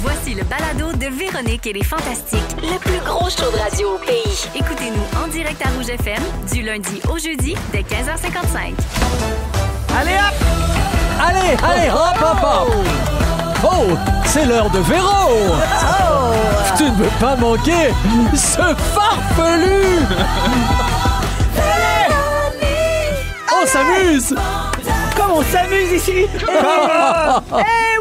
Voici le balado de Véronique et les Fantastiques. Le plus gros show de radio au pays. Écoutez-nous en direct à Rouge FM du lundi au jeudi dès 15h55. Allez, hop! Allez, hop, hop, hop! Oh, c'est l'heure de Véro! Oh. Tu ne veux pas manquer ce farfelu! On s'amuse! Comme on s'amuse ici!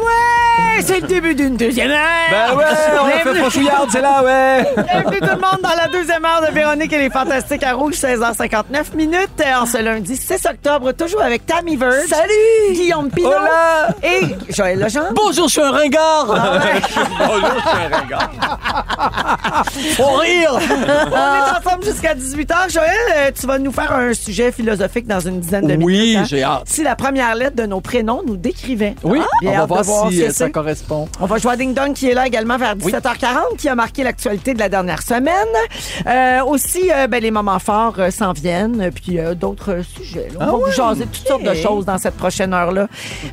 Ouais! C'est le début d'une deuxième heure! Ben ouais, on a fait Franchouillarde, c'est là, ouais! Bienvenue tout le monde dans la deuxième heure de Véronique et les Fantastiques à Rouge, 16h59 minutes. En ce lundi 6 octobre, toujours avec Tammy Verge. Salut! Guillaume Pinot. Hola! Et Joël Legendre. Bonjour, je suis un ringard! Bonjour, je suis un ringard. Faut rire! On est ensemble jusqu'à 18h. Joël, tu vas nous faire un sujet philosophique dans une dizaine de minutes. Oui, hein? j'ai hâte. Si la première lettre de nos prénoms nous décrivait. Oui, Bien on va hâte de voir ce si que ça c'est. correspond. On va jouer à Ding Dong qui est là également vers 17h40, qui a marqué l'actualité de la dernière semaine. Aussi, les moments forts s'en viennent, puis d'autres sujets. Là. On va vous jaser toutes sortes de choses dans cette prochaine heure-là.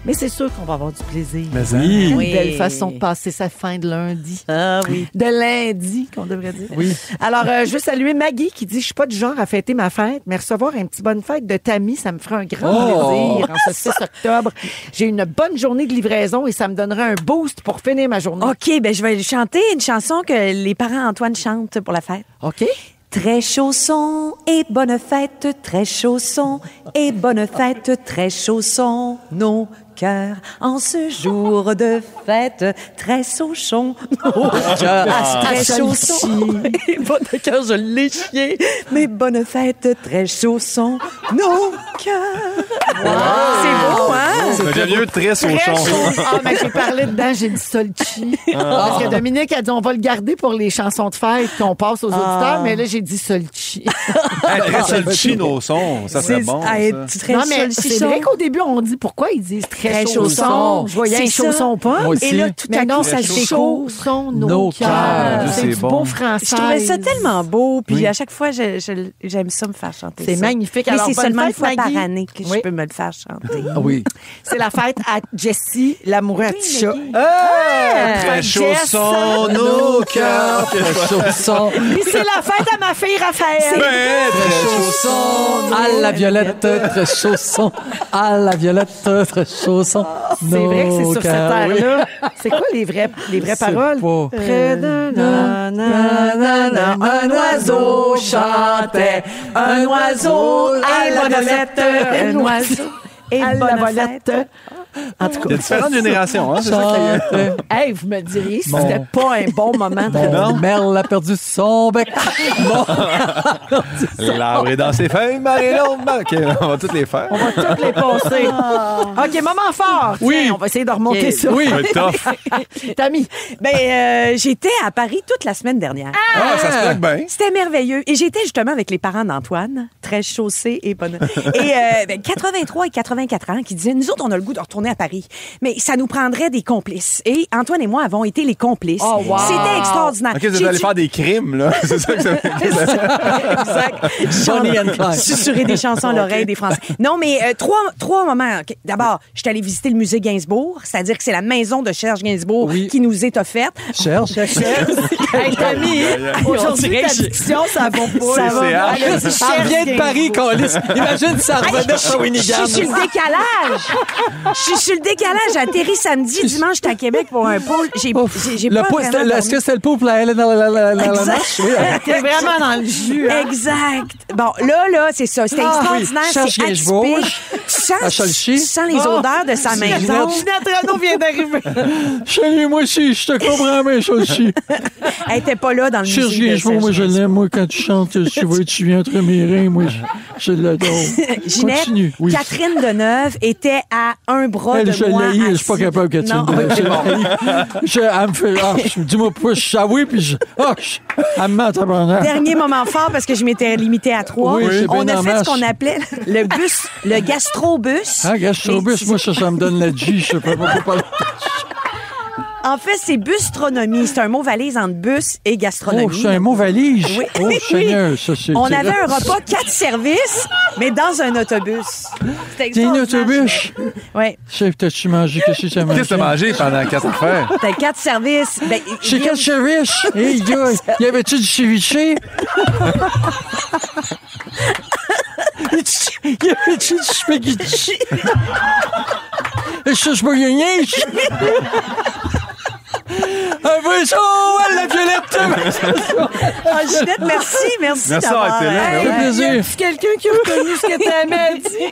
Mais c'est sûr qu'on va avoir du plaisir. Mais oui. Une belle façon de passer sa fin de lundi. Ah oui. De lundi, qu'on devrait dire. Oui. Alors, je veux saluer Maggie qui dit « Je suis pas du genre à fêter ma fête, mais recevoir un petit bonne fête de Tammy, ça me ferait un grand plaisir en ce 6 octobre. J'ai une bonne journée de livraison et ça me donnerait un boost pour finir ma journée. OK, ben je vais chanter une chanson que les parents Antoine chantent pour la fête. OK? Très chausson et bonne fête, très chausson et bonne fête, très chausson, nos cœurs en ce jour de fête, très sauchon, nos cœurs, très chausson et bonne cœur, je l'ai chié, mais bonne fête, très chausson, nos cœurs. C'est beau, hein? C'est bien mieux très Très sauchon. chaud. Ah, mais j'ai parlé dedans, j'ai dit Solchi. Parce que Dominique a dit on va le garder pour les chansons de fête qu'on passe aux auditeurs, mais là, j'ai dit Solchi. Très solchino au son. Ça serait bon. Ça. Très Non, mais sauchon. c'est vrai qu'au début, on dit pourquoi ils disent très Très chausson. chausson. Je voyais un C'est ça. chausson pas. Moi aussi. Et là, tout Mais à non, coup, ça ça se se chausson nos Nos cœurs. cœurs. C'est C'est du bon. beau français. Je trouvais ça tellement beau, puis Oui. à chaque fois, j'aime ça me faire chanter C'est ça. magnifique. Mais Alors, c'est bonne seulement fête, une fois Maggie. par année que Oui. je peux me le faire chanter. Ah oui. C'est la fête à Jessie, l'amoureux à petit chat. Très chausson, nos cœurs. Très chausson. Puis c'est la fête à ma fille Raphaël. Très chausson. À la violette, très chausson. À la violette, très chausson. C'est vrai que c'est sur cette terre-là. Oui. C'est quoi les vraies Je sais paroles? pas. Près d'un un oiseau chantait, un oiseau à la volette, Un oiseau et à la bonne volette. fête. En tout Il y a cas, différentes générations, hein, c'est ça qui est... hey, vous me diriez si Bon. c'était pas un bon moment de Mon merle a perdu son bec. L'arbre est dans ses feuilles, Marie-Laure. OK, on va toutes les faire. On va toutes les passer. OK, moment fort. Oui. Tiens, on va essayer de remonter Ok. ça. Oui. Ça va être tough. Tammy. J'étais à Paris toute la semaine dernière. Ah, ça se plaque bien. C'était merveilleux. Et j'étais justement avec les parents d'Antoine, très chaussés et bonne. Et 83 et 84 ans, qui disaient, nous autres, on a le goût de retourner à Paris. Mais ça nous prendrait des complices. Et Antoine et moi avons été les complices. Oh, wow. C'était extraordinaire. OK, vous êtes allé faire des crimes, là. C'est ça que ça Exact. Bonnie and Clyde. Susurrer des chansons à l'oreille des Français. Non, mais trois moments. OK. D'abord, je suis allée visiter le musée Gainsbourg, c'est-à-dire que c'est la maison de Serge Gainsbourg Oui. qui nous est offerte. Cherche. Hey, Tammy, aujourd'hui, ta discussion, ça va pas. Ça va pas. Elle a dit, Elle cherche vient de Paris, Colis. Imagine si ça revenait sur Je Winnigan. suis sur le décalage. Je suis sur le décalage. J'ai atterri samedi, dimanche, j'étais à Québec pour un pôle. J'ai pas vraiment Est-ce que c'est le pot pour la la Exact. marche? Oui. T'es vraiment dans le jus. Hein? Exact. Bon, là, c'est ça. C'était extraordinaire. oui. Cherche C'est Gainsbourg. atypique. À Chalchi. Tu sens les odeurs de sa maison. Ginette Renaud vient d'arriver. Chérie, moi aussi, je te comprends bien, ça aussi. Elle était pas là dans le musée. Cherche de Gainsbourg, Serge moi, je Gainsbourg. l'aime. Moi, quand tu chantes, tu viens entre mes reins. Moi, je l'adore. Ginette, Continue. Oui. Catherine Deneuve était à un bras Elle, de je moi. l'haïs, je suis assise. pas capable que tu Non, me ok, bon. Elle me fait, dis-moi pourquoi je suis ah oui, puis elle me met à tabarnak. Dernier moment fort parce que je m'étais limitée à 3. Oui, c'est On bien a en fait masse. ce qu'on appelait le bus, le gastrobus. Ah, gastrobus, moi, ça me donne la G, je sais pas pourquoi parler. En fait, c'est bustronomie. C'est un mot valise entre bus et gastronomie. Oh, c'est un mot valise. Oui. Oh, Seigneur, ça, c'est... On avait un repas 4 services, mais dans un autobus. C'était un autobus? Oui. Chef, t'as-tu mangé? Qu'est-ce que tu as mangé? Qu'est-ce que tu as mangé pendant 4 affaires? C'était 4 services. Ben, C'est 4 services? Hey, gars, y avait-tu du ceviche? Y avait-tu du spaghetti? Sauce bolognaise? Après ça, la violette! Ginette, merci d'avoir... Merci d'avoir été là. Hey, fait plaisir. y a quelqu'un qui a reconnu ce que t'aimais dit?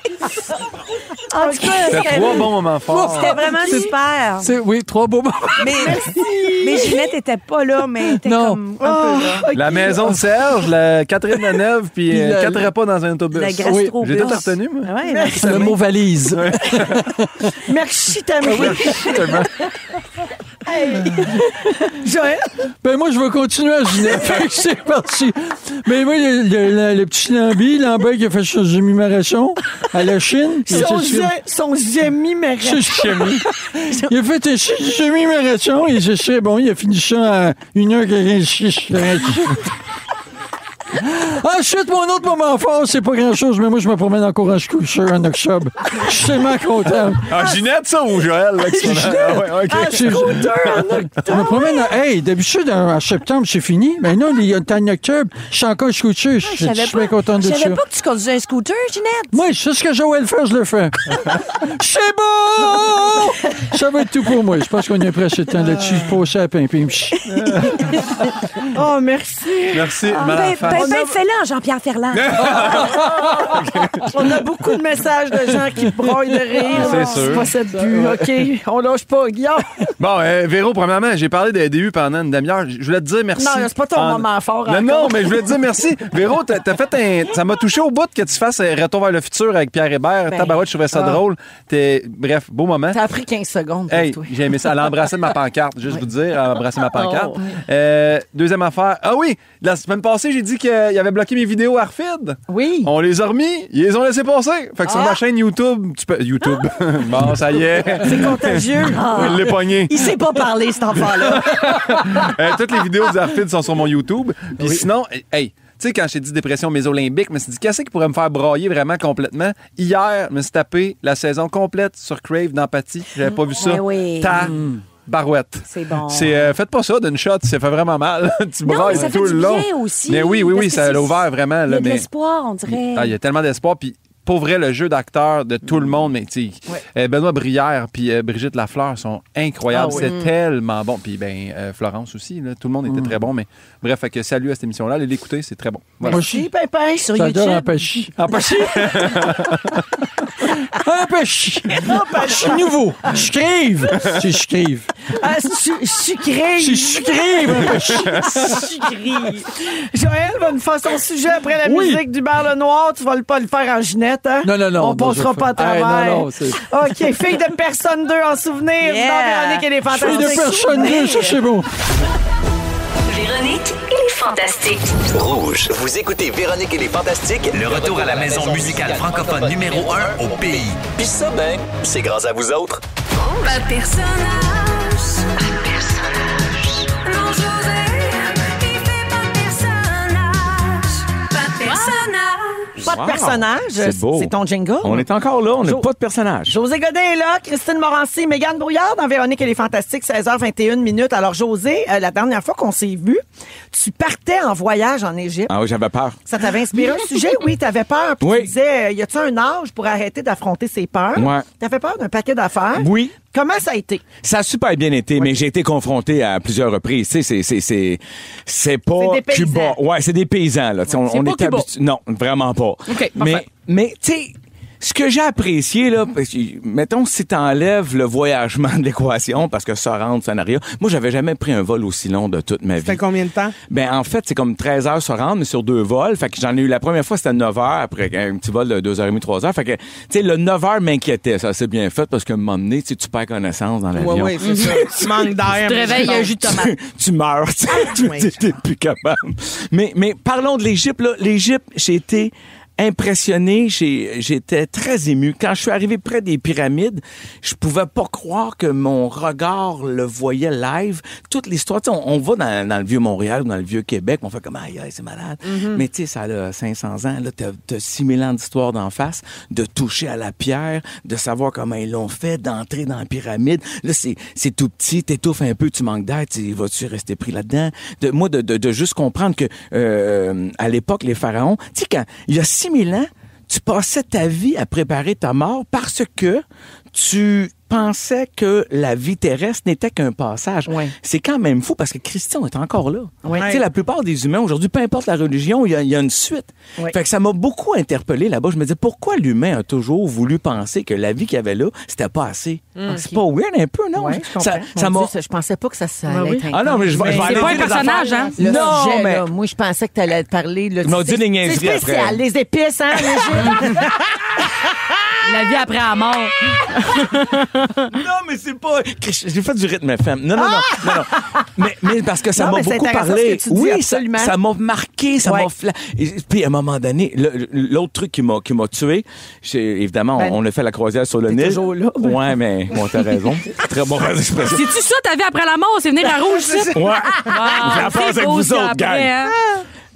En tout cas, C'était 3 bons moments forts. C'était vraiment super. Oui, 3 beaux moments. Mais Ginette était pas là, mais elle était Non. comme un peu là. La maison de Serge, la Catherine Deneuve, puis Puis la- 4 repas dans un autobus. La gastrobus. J'ai tout retenu, moi. Ouais, merci. Le mot valise. merci, Tammy. Joël? Ben moi, je vais continuer à Ginette. Fait que c'est parti. Mais moi, le petit Lambert qui a fait son demi-marathon à la Chine. Son demi-marathon. Il a fait un demi-marathon et c'est bon, il a fini ça à 1h46. Ensuite, mon autre moment fort, c'est pas grand-chose, mais moi, je me promène en courant scooter en octobre. Je suis tellement content. Ah, Ginette, ça, ou Joël? Là, qui sont dans- Ah, ouais, OK. Je me promène hey, d'habitude, en septembre, c'est fini. Mais non, il y a en octobre, je suis encore scooter. Je suis bien content de Je ça. savais pas que tu conduisais un scooter, Ginette. Moi, c'est ce que Joël fait, je le fais. C'est beau! Ça va être tout pour moi. Je pense qu'on est presque le temps là-dessus. Passer à pimpin. Oh, merci. Merci, Madame Face. Ben, fais-le, Jean-Pierre Ferland. On a beaucoup de messages de gens qui broient de rire. C'est là. sûr. C'est pas cette but. OK, on lâche pas, Guillaume. Bon, Véro, premièrement, j'ai parlé des DU pendant une demi-heure. Je voulais te dire merci. Non, c'est pas ton moment fort encore. Non, mais je voulais te dire merci. Véro, t'as fait ça m'a touché au bout que tu fasses Retour vers le futur avec Pierre Hébert. Tabarouette, je trouvais ça drôle. Bref, beau moment. Ça a pris 15 secondes pour Hey, toi. j'ai aimé ça. Elle a embrassé ma pancarte, juste vous dire, elle a embrassé ma pancarte. Oh. Deuxième affaire. Ah oui, la semaine passée, j'ai dit qu'il avait bloqué mes vidéos Arfid. Oui. On les a remis, ils les ont laissé passer. Fait que sur ma chaîne YouTube, tu peux... YouTube. Bon, ça y est. C'est contagieux. Il l'a pogné. Il sait pas parler, cet enfant-là. Toutes les vidéos d'Arfid sont sur mon YouTube. Puis sinon, hey, tu sais, quand j'ai dit dépression mésolimbique, je me suis dit, qu'est-ce qui pourrait me faire brailler vraiment complètement? Hier, je me suis tapé la saison complète sur Crave d'Empathie. J'avais pas vu ça. Ben oui. Barouette. C'est bon. Faites pas ça d'une shot, ça fait vraiment mal. Tu Non, brailles mais ça tout fait le du long. bien aussi. Mais oui, Parce que ça l'a ouvert vraiment. Il y Là, a de mais l'espoir, on dirait. il y a tellement d'espoir. Puis pour vrai, le jeu d'acteur de tout le monde, mais tu sais, Benoît Brière puis Brigitte Lafleur sont incroyables. Ah oui. C'est tellement bon. Puis Florence aussi, là, tout le monde était très bon. Mais bref, fait que salut à cette émission-là. Allez l'écouter, c'est très bon. Voilà. Merci, Pimpin. Sur J'adore YouTube. Apache. Apache. Apache. Je suis nouveau. Je crève. C'est je crève. Sucré. C'est sucré, Apache. Sucré. Joël va nous faire son sujet après la Oui. musique du Bar le Noir. Tu vas pas le faire en Ginette, hein? Non. On passera pas à travers. Non, c'est... OK, fille de personne 2 en souvenir. Yeah. Dans Véronique et les Fille Fantastiques. de personne, ça c'est bon. Véronique et les Fantastiques. Rouge. Vous écoutez Véronique et les Fantastiques. Le retour à la maison musicale francophone numéro 1 au pays. Puis ça, ben, c'est grâce à vous autres. Pas de personnage. Non, José, il fait pas de personnage. Pas de personnage. Pas de personnage. C'est beau. C'est ton jingle. On est encore là, on n'a Jo- pas de personnage. José Godin est là, Christine Morancy, Mégane Brouillard dans Véronique et les Fantastiques, 16h21. Alors, José, la dernière fois qu'on s'est vu, tu partais en voyage en Égypte. Ah oui, j'avais peur. Ça t'avait inspiré un sujet? Oui, t'avais peur. Puis Oui. tu disais, y a-tu un âge pour arrêter d'affronter ses peurs? Ouais. T'avais peur d'un paquet d'affaires. Oui. Comment ça a été? Ça a super bien été, mais j'ai été confronté à plusieurs reprises. Tu sais, c'est pas C'est des paysans. Cuba. Ouais, c'est des paysans, là. Tu sais, C'est on pas est Cuba. habitué. Non, vraiment pas. OK, mais, parfait. mais, tu sais, ce que j'ai apprécié, là, parce que, mettons, si t'enlèves le voyagement de l'équation, parce que ça rentre, ça n'a rien. Moi, j'avais jamais pris un vol aussi long de toute ma vie. C'était combien de temps? Ben, en fait, c'est comme 13 heures se rendre, mais sur 2 vols. Fait que j'en ai eu la première fois, c'était 9 heures, après un petit vol de 2h30, 3 heures. Fait que, tu sais, le 9 heures m'inquiétait. Ça, c'est bien fait, parce qu'à un moment donné, tu sais, tu perds connaissance dans l'avion. Oui, c'est ça. Tu manques d'air. Tu te réveilles, il y a un jus de tomate. Tu meurs, tu sais, oui. t'es plus capable. Mais parlons de l'Égypte, là. L'Égypte, j'ai été impressionné, j'étais très ému. Quand je suis arrivé près des pyramides, je pouvais pas croire que mon regard le voyait live. Toute l'histoire, tu sais, on va dans le Vieux-Montréal, dans le Vieux-Québec, on fait comme, aïe, c'est malade. Mais tu sais, ça a 500 ans, là, t'as 6000 ans d'histoire d'en face, de toucher à la pierre, de savoir comment ils l'ont fait, d'entrer dans la pyramide. Là, c'est tout petit, t'étouffes un peu, tu manques d'air, vas-tu rester pris là-dedans? De juste comprendre que à l'époque, les pharaons, tu sais, quand il y a 6000 ans, tu passais ta vie à préparer ta mort parce que tu pensais que la vie terrestre n'était qu'un passage. Ouais. C'est quand même fou parce que Christian est encore là. Ouais. Tu sais, la plupart des humains aujourd'hui, peu importe la religion, il y a une suite. Ouais. Fait que ça m'a beaucoup interpellé là-bas. Je me disais, pourquoi l'humain a toujours voulu penser que la vie qu'il y avait là, c'était pas assez? C'est pas weird un peu, non? Ouais, je comprends. ça Mon m'a... Dieu, je pensais pas que ça allait être Ah non, mais je vais C'est aller pas un dire des personnage, affaires. hein? Le Non, sujet, mais... là, moi, je pensais que tu allais te parler. Là, Ils m'ont dit des niaiseries c'est spécial, après. les épices, hein, les La vie après la mort. Non, mais c'est pas... J'ai fait du rythme FM. Non. Mais parce que ça Non, m'a mais c'est beaucoup intéressant parlé. ce que tu dis, Oui, absolument. ça m'a marqué, ça Ouais. m'a... Et puis, à un moment donné, l'autre truc qui m'a tué, évidemment, Ben, on a fait la croisière sur le t'es Nil. toujours là. Ouais, mais bon, t'as raison. Très bon expression. C'est-tu ça, ta vie après la mort? C'est venir à Rouge, ça? Ouais. J'ai affaire avec vous autres, gang. Hein?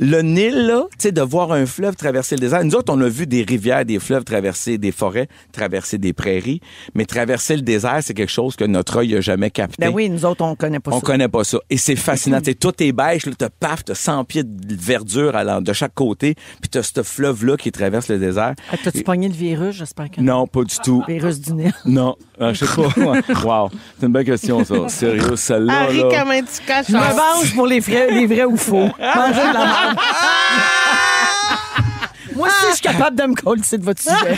Le Nil, là, tu sais, de voir un fleuve traverser le désert. Nous autres, on a vu des rivières, des fleuves traverser des forêts, traverser des prairies. Mais traverser le désert, c'est quelque chose que notre œil n'a jamais capté. Ben oui, nous autres, on connaît pas ça. On connaît pas ça. Et c'est fascinant. Tu sais, tout est beige, là, t'as 100 pieds de verdure de chaque côté, puis t'as ce fleuve-là qui traverse le désert. Ah, t'as-tu pogné le virus, j'espère que Non, pas du tout. Le virus du Nil. Non, je sais pas. Wow, c'est une bonne question, ça. Sérieux, celle-là. Harry, là. comment tu caches Je me venge pour les vrais ou faux. Manger de la merde. Moi aussi, je suis capable de me coller de votre sujet.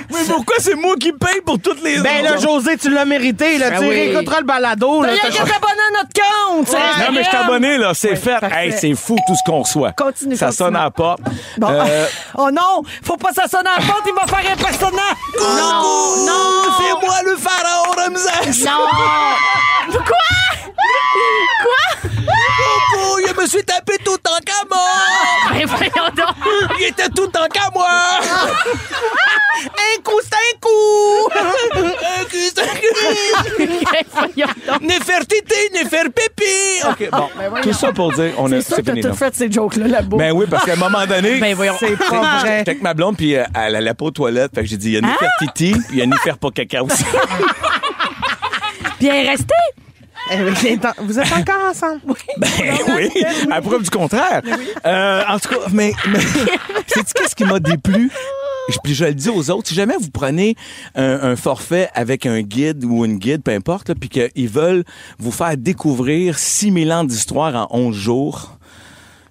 Mais pourquoi c'est moi qui paye pour toutes les Ben là, José, tu l'as mérité. Là. Ah Tu oui. réécouteras le balado. Là, Il y a qui est abonné à notre compte. c'est Non, mais je suis abonné, là. C'est fait. parfait. Hey, c'est fou tout ce qu'on reçoit. Continue, Ça sonne à la porte. Bon. Oh non, faut pas que ça sonne à la porte, il va faire impersonnant. Non! C'est moi le pharaon, Ramsès! Non! Coucou, je me suis tapé tout en qu'à mort! Ben voyons donc! Il était tout en qu'à moi! un coup, c'est un coup. Voyons donc! Néfertiti, Néferpépi! OK, bon. Tout ça pour dire, C'est sûr que fini, t'as là. tout fait ces jokes-là là-bas. Ben oui, parce qu'à un moment donné, Ben voyons. C'est pas vrai. j'étais avec ma blonde, puis elle allait pas aux toilettes. Fait que j'ai dit, il y a Néfertiti, puis il y a Néferpocaca aussi. Puis elle est restée! Eh oui, vous êtes encore ensemble? Ben oui, à preuve du contraire. En tout cas, mais sais-tu qu'est-ce qui m'a déplu? Puis je le dis aux autres, si jamais vous prenez un forfait avec un guide ou une guide, peu importe, là, puis qu'ils veulent vous faire découvrir 6000 ans d'histoire en 11 jours,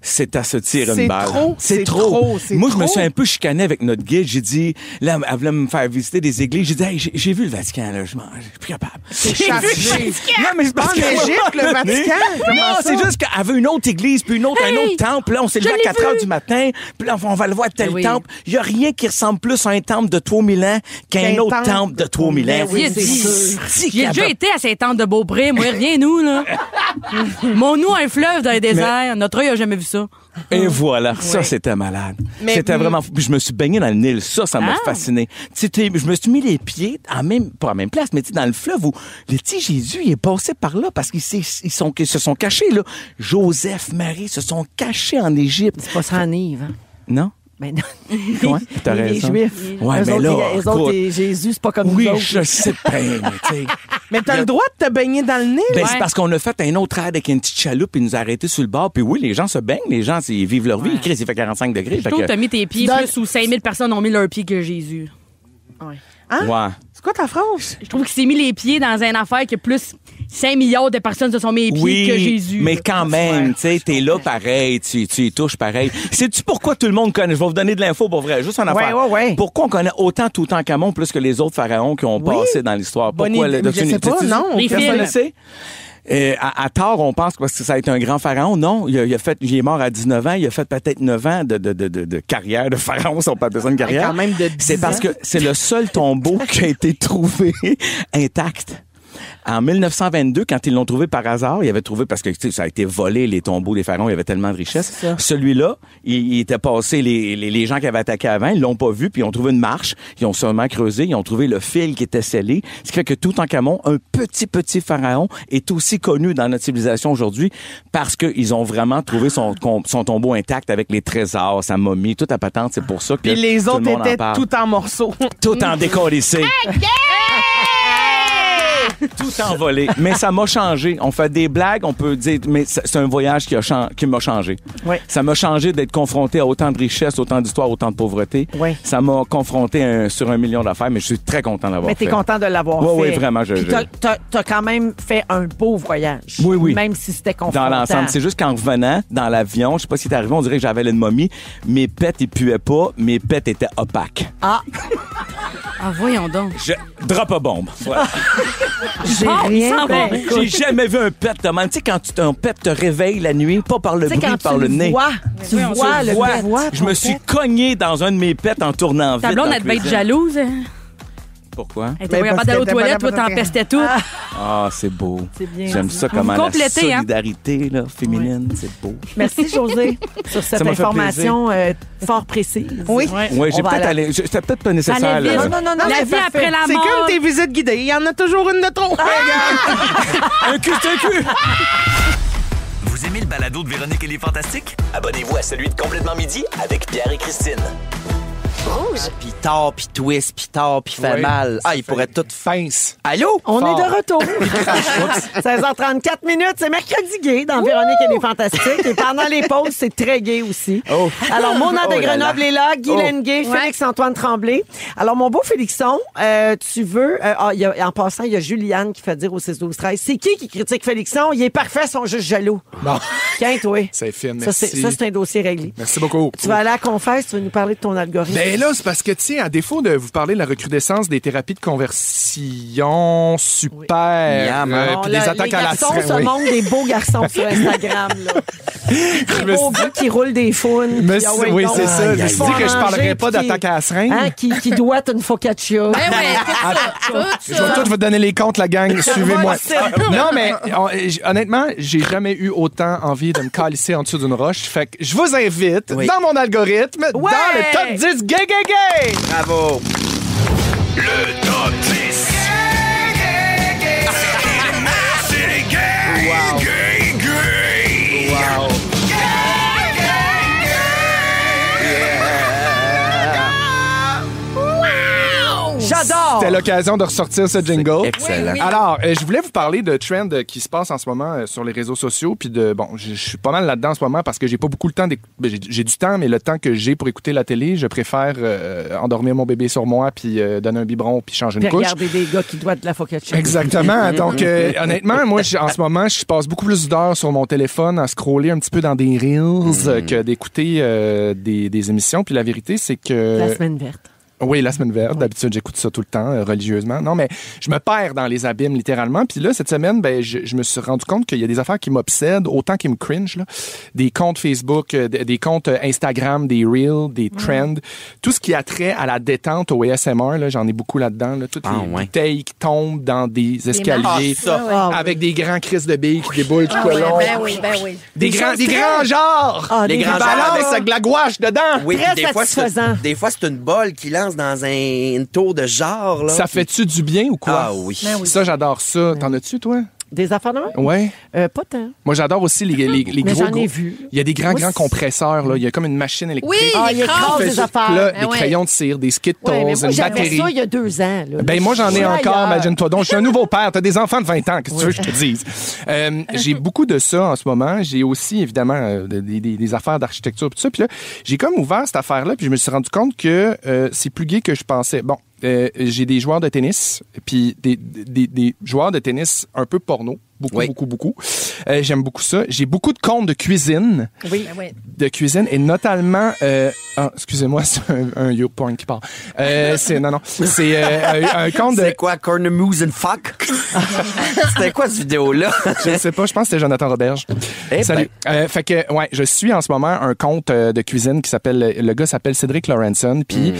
c'est à se tirer C'est une balle. trop, C'est c'est trop. trop, c'est Moi, je me trop. suis un peu chicané avec notre guide. J'ai dit, là, elle voulait me faire visiter des églises. J'ai dit, hey, j'ai vu le Vatican, là, je suis plus capable. Chargé. Non, mais c'est parce En que- Égypte, le Vatican? Comment Non, ça? c'est juste qu'elle veut une autre église, puis un autre temple. Là, on s'est levé à 4 heures du matin, puis là, on va le voir à tel Oui. temple. Il n'y a rien qui ressemble plus à un temple de 3000 ans qu'un Qu'un autre temple. temple de 3000 ans. Il a c'est dit. sûr. J'ai déjà été à Saint-Anne de Beaupré. Moi, rien, nous, là. Mon-nous, un fleuve dans les déserts. Notre œil a jamais vu ça. Et voilà, ça, c'était malade. Mais- C'était vraiment fou. Puis je me suis baigné dans le Nil. Ça m'a Ah. fasciné. Tu sais, je me suis mis les pieds, pas à la même place, mais tu sais, dans le fleuve où le petit Jésus, il est passé par là parce qu'ils se sont cachés, là. Joseph, Marie se sont cachés en Égypte. C'est pas ça en Yves, hein? Non? Ben non. Ouais, t'as Les raison. Juifs. Ouais, eux mais autres, là, les autres, écoute. et Jésus, c'est pas comme Oui, nous autres. je sais bien, mais tu sais. Mais t'as le droit de te baigner dans le nez? Ben, Ouais. c'est parce qu'on a fait un autre air avec une petite chaloupe et nous a arrêtés sur le bord. Puis oui, les gens se baignent, les gens, ils vivent leur vie. Ils crient, il fait 45 degrés. Je Fait trouve que- que t'as mis tes pieds Donne- plus où 5000 personnes ont mis leurs pieds que Jésus. Ouais. Ouais. C'est quoi ta phrase? Je trouve qu'il s'est mis les pieds dans une affaire que plus 5 milliards de personnes se sont mis les pieds Oui, que Jésus. mais là. quand même, tu sais, t'es là pareil, tu y touches pareil. Sais-tu pourquoi tout le monde connaît? Je vais vous donner de l'info pour vrai, juste en affaire. ouais. Pourquoi on connaît autant Toutankhamon plus que les autres pharaons qui ont passé dans l'histoire? Bonne Pourquoi? idée. T'as-tu Je une- sais pas, t'as-tu- non. Les Personne films. ne sait? À tort, on pense que parce que ça a été un grand pharaon. Non, il est mort à 19 ans. Il a fait peut-être 9 ans de carrière de pharaon, si on peut appeler ça une carrière. Quand même de 10 C'est parce ans. que c'est le seul tombeau qui a été trouvé intact. En 1922, quand ils l'ont trouvé par hasard, ils avaient trouvé, parce que tu sais, ça a été volé, les tombeaux des pharaons, il y avait tellement de richesses. Celui-là, il était passé, les gens qui avaient attaqué avant, ils l'ont pas vu, puis ils ont trouvé une marche, ils ont sûrement creusé, ils ont trouvé le fil qui était scellé. Ce qui fait que Toutankhamon, un petit pharaon, est aussi connu dans notre civilisation aujourd'hui parce qu'ils ont vraiment trouvé son tombeau intact avec les trésors, sa momie, toute la patente. C'est pour ça que Puis les tout le autres monde en étaient parle. tout en morceaux. Tout en décollissé. Tout envolé. Mais ça m'a changé. On fait des blagues, on peut dire, mais c'est un voyage qui m'a changé. Oui. Ça m'a changé d'être confronté à autant de richesses, autant d'histoires, autant de pauvreté. Oui. Ça m'a confronté sur 1 million d'affaires, mais je suis très content d'avoir fait. Mais t'es content de l'avoir fait. Oui, vraiment. Puis t'as quand même fait un beau voyage. Oui. Même si c'était confrontant. Dans l'ensemble. C'est juste qu'en revenant dans l'avion, je sais pas si t'es arrivé, on dirait que j'avais une momie. Mes pets, ils puaient pas. Mes pets étaient opaques. Ah, voyons donc. Drop a bombe. Voilà. j'ai Bon, il rien. s'en va. Ben, écoute, J'ai jamais vu un pet de même. Tu sais, quand ton pet te réveille la nuit, pas par le tu sais, bruit, quand par tu le nez. tu vois le Vois. pet. Je me suis cogné dans un de mes pets en tournant vite. Ta blonde, dans elle devait être cuisine. jalouse. Pourquoi? Elle était Mais pas parce d'aller aux qu'elle était toilettes, pas toi, t'empestais tout. Ah, c'est beau. C'est bien. J'aime ça Vous comment la complétez, hein? solidarité là, féminine, c'est beau. Merci, José, sur cette Ça m'a fait information fort précise. Oui. Oui, j'ai On va peut-être aller- allé. C'était peut-être pas nécessaire. Ça allait là. vite. Non, La c'est vie parfait. après la C'est mort. comme tes visites guidées. Il y en a toujours une de trop. Un cul, c'est un cul! Vous aimez le balado de Véronique et les Fantastiques? Abonnez-vous à celui de Complètement Midi avec Pierre et Christine. Puis tard, puis twist, puis tard, puis fait mal. Ah, il pourrait tout... Pince. Allô? On Fort. est de retour. 16h34 minutes, c'est mercredi gay dans Véronique et les Fantastiques. Et pendant les pauses, c'est très gay aussi. Alors, Mona de Oh là Grenoble là. est là, Guylaine Gay, Félix-Antoine Tremblay. Alors, mon beau Félixon, tu veux... en passant, il y a Juliane qui fait dire au 6-12-13, c'est qui critique Félixon? Il est parfait, ils sont juste jaloux. Bon. Tiens, toi. C'est fine, Ça, merci. c'est un dossier réglé. Merci beaucoup. Tu vas aller à la confesse, tu vas nous parler de ton algorithme. Ben là, c'est parce que, tu sais, à défaut de vous parler de la recrudescence des thérapies de conversion super, Miam, hein. puis des attaques à la Les garçons seringue, se oui. montrent des beaux garçons sur Instagram, là. Des me beaux suis gars qui roulent des founes. Mais puis, ah c'est- ouais, oui, donc, c'est ça. Je me suis dit que je parlerais pas puis qui- d'attaque à la seringue. Hein, qui doit une focaccia. Ben ouais, Je vais tout vous donner les comptes, la gang. Suivez-moi. le site. Non, mais honnêtement, j'ai jamais eu autant envie de me calisser en dessous d'une roche. Fait que je vous invite Oui. dans mon algorithme, dans le top 10 gay, gay, gay. Bravo. Le top 10. C'est les gays. Wow. Gay, gay. Wow. J'adore. C'était l'occasion de ressortir ce jingle. Excellent. Alors, je voulais vous parler de trend qui se passe en ce moment sur les réseaux sociaux. Puis je suis pas mal là-dedans en ce moment parce que j'ai pas beaucoup le temps. J'ai du temps, mais le temps que j'ai pour écouter la télé, je préfère endormir mon bébé sur moi, puis donner un biberon, puis changer Puis une couche. regarder des gars qui doivent de la focaccia. Exactement. Donc, honnêtement, moi, en ce moment, je passe beaucoup plus d'heures sur mon téléphone à scroller un petit peu dans des reels que d'écouter des émissions. Puis la vérité, c'est que... La semaine verte. Oui, la semaine verte. D'habitude, j'écoute ça tout le temps, religieusement. Non, mais je me perds dans les abîmes, littéralement. Puis là, cette semaine, je me suis rendu compte qu'il y a des affaires qui m'obsèdent, autant qui me cringe, là. Des comptes Facebook, des comptes Instagram, des Reels, des trends. Tout ce qui a trait à la détente au ASMR, là, j'en ai beaucoup là-dedans. Là. Toutes les bouteilles qui tombent dans des escaliers avec des grands crises de billes qui déboulent tout le long. Ben oui, ben oui. Des grands genres! Ah, Les des grands Balance genres avec de la gouache dedans! Oui, Très puis satisfaisant. des fois, c'est une bolle qui lance dans une tour de genre. Là. Ça fait-tu du bien ou quoi? Ah oui. Ben oui. Ça, j'adore ça. T'en as-tu, toi? Des affaires de même? Ouais. Pas tant. Moi, j'adore aussi les Mais gros... j'en ai vu. Il y a des grands, Moi, grands c'est- compresseurs. Là. Il y a comme une machine électrique. Oui, Ah, il il écrase écrase. Fait des juste affaires. là, Ben des ouais. crayons de cire, des Skittles, Ouais, mais moi, une j'avais batterie. ça il y a 2 ans. Là. Ben moi, j'en ai Je suis encore, ailleurs. imagine-toi. Donc, je suis un nouveau père. T'as des enfants de 20 ans. Qu'est-ce que tu veux que je te dise? J'ai beaucoup de ça en ce moment. J'ai aussi, évidemment, des affaires d'architecture et tout ça. Puis là, j'ai comme ouvert cette affaire-là, puis je me suis rendu compte que c'est plus gay que je pensais. Bon, j'ai des joueurs de tennis, puis des joueurs de tennis un peu porno. Beaucoup. J'aime beaucoup ça. J'ai beaucoup de comptes de cuisine. Oui. De cuisine et notamment... excusez-moi, c'est un YouPorn qui parle. C'est un compte de... C'est quoi, Cornemuse and Fuck? C'était quoi cette vidéo-là? Je ne sais pas, je pense que c'était Jonathan Roberge. Salut. Fait que, je suis en ce moment un compte de cuisine qui s'appelle... Le gars s'appelle Cédric Lawrenson, puis